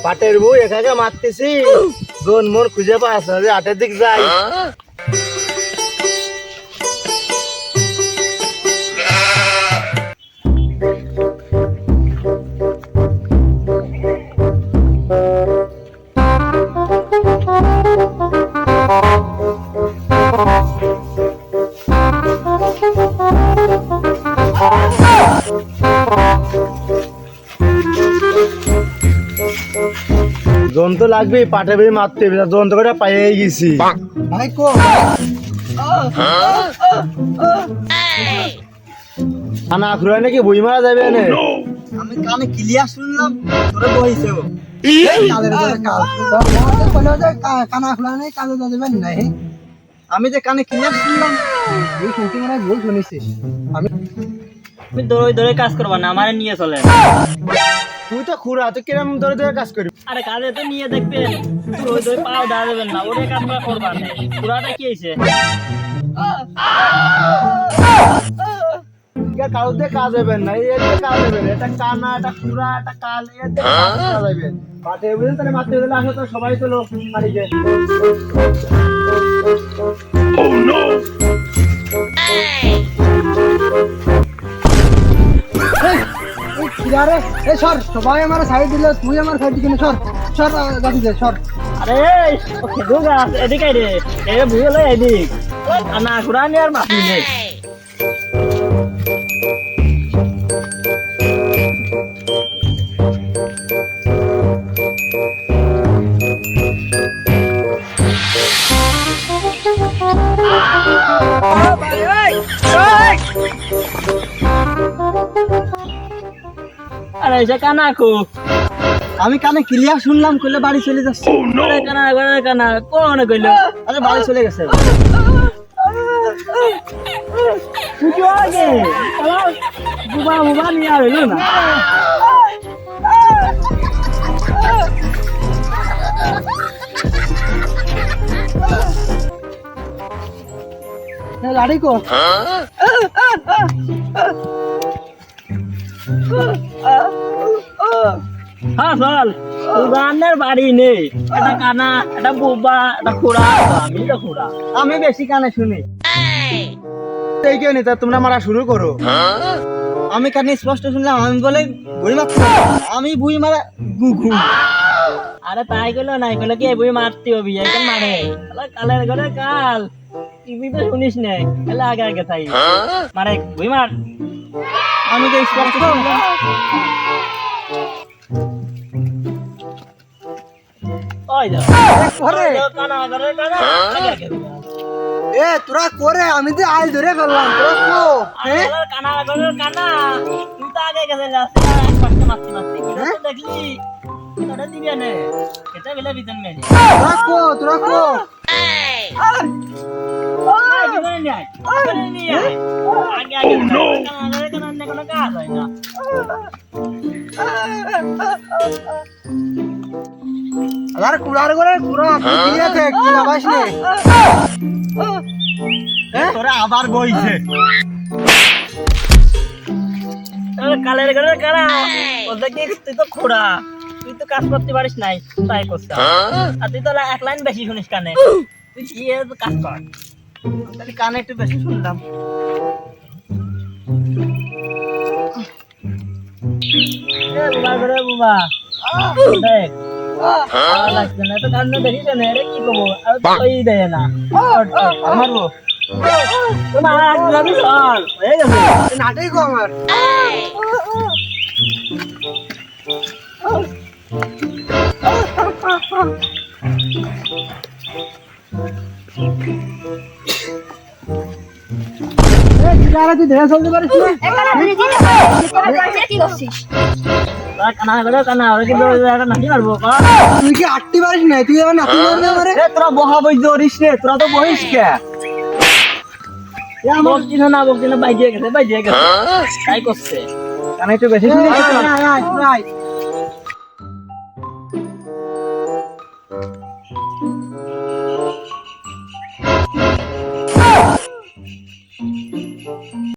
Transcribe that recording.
পাটের বউ একা মারতেছি, জন মোর খুঁজে পাস না যে হাটের দিক যাই। জন তো লাগবে, পাটে বেয়ে মারতে হবে, জন তো করে পাইয়ে গেছি। ভাই কো কানা খুঁড়ায় নাকি বই মারা যাবে না। আমি কানে ক্লিয়ার শুনলাম তোরে বইছে ও কালের ধরে কাল তো বলে যে কানা খোলা নেই কালে যাবেন না হে আমি যে কানে ক্লিয়ার শুনলাম তুই শুনতে মানে ভুল শুনিছিস। আমি তুমি দৌড়ে দৌড়ে কাজ করবা না, আমারে নিয়ে চলে। তুই তো খুঁড়া, তুই কিরম ধরে ধরে কাজ করবি? আরে কাজে তো নিয়ে দেখবেন, দৌড়ে দৌড়ে পাও দেওয়া দেবেন না, ওরে কাজ করবা না। পুরাটা কি হয়েছে? কারোর দিয়ে কাজ হবেন না, এর দিয়ে কাজ হবে না। এটা কানা, এটা খুঁড়া, এটা কাল, এর দিয়ে কাজ হবে। পাটে বুঝলেন তাহলে মারতে দিলে আসো তো সবাই চলো বাড়িতে। কিরারে এ সর সবাই আমার সাইড দিলে তুই আমার সাইড দিকে সর সর গাড়ি দে সর। আরে খেদু গাছ এদিকে রে, এ বুঝলে এদিক না ঘুরানি আর মাফি নেই। আরে সে কানা কো, আমি কানে ক্লিয়ার শুনলাম কইলে বাড়ি চলে যাচ্ছে। আরে কানা কোন কইলো? আরে বাড়ি চলে গেছে। তুই কি আগে বুবা বুবা নিয়ে আইলো না। লাড়ি কো হ্যাঁ চল, উগানের বাড়ি নেই, এটা কানা, এটা বুবা, এটা খুড়া, আমি তো খুড়া। আমি বেশি কানে শুনি। এই কেউ নেই, তা তোমরা মারা শুরু করো। আমি কানে স্পষ্ট শুনলাম আমি বলে বুড়ি মারতে আমি বুড়ি মারা গুগু। আরে তাই কইলো নাই, কইলো কি বই মারতে হবি, এখন মারে কালের ঘরে কাল, টিভি তো শুনিস নাই, তাহলে আগে আগে থাই মারে বই মার। আমি তো স্পষ্ট শুনলাম। ওই যা করে কানা ঘরে কানা, আগে আগে এ তোরা করে আমি যে আইল ধরে ফেললাম তোরা কো হ্যাঁ কানা ঘরে কানা, তুই তো আগে গেছে রাস্তা পাশে মারতে মারতে কি তো দেখলি তোরা দিবি না, এটা বেলা বিতন মে তোরা কো আবার কুড়ার করে কুড়া কি আছে কি না বাস নে তোরা আবার বইছে। কালের ঘরে কারা ওদেরকে, তুই তো খোড়া, তুই তো কাজ করতে পারিস নাই, তাই করছিস। আর তুই তো এক লাইন বেশি শুনিস কানে, তুই গিয়ে কাজ কর। তাহলে কানে একটু বেশি শুনলাম। বুবা ঘরে বুবা দেখ লাগছে না তো, কান্না দেখিস না রে, কি করবো আর ওই দেয় না মারবো তোমার একদমই চল হয়ে গেছে। নাটেই কো আমার তুই দেখে চলতে পারিস কানা করে কানা ওরা কিন্তু নাচি মারবো। তুই কি আটটি পারিস না তুই আমার নাতি মারবে আমারে তোরা বহা বই ধরিস রে, তোরা তো বহিস কে? বকছি না বকছি না, বাইরে গেছে তাই করছে। কানে একটু বেশি শুনিস।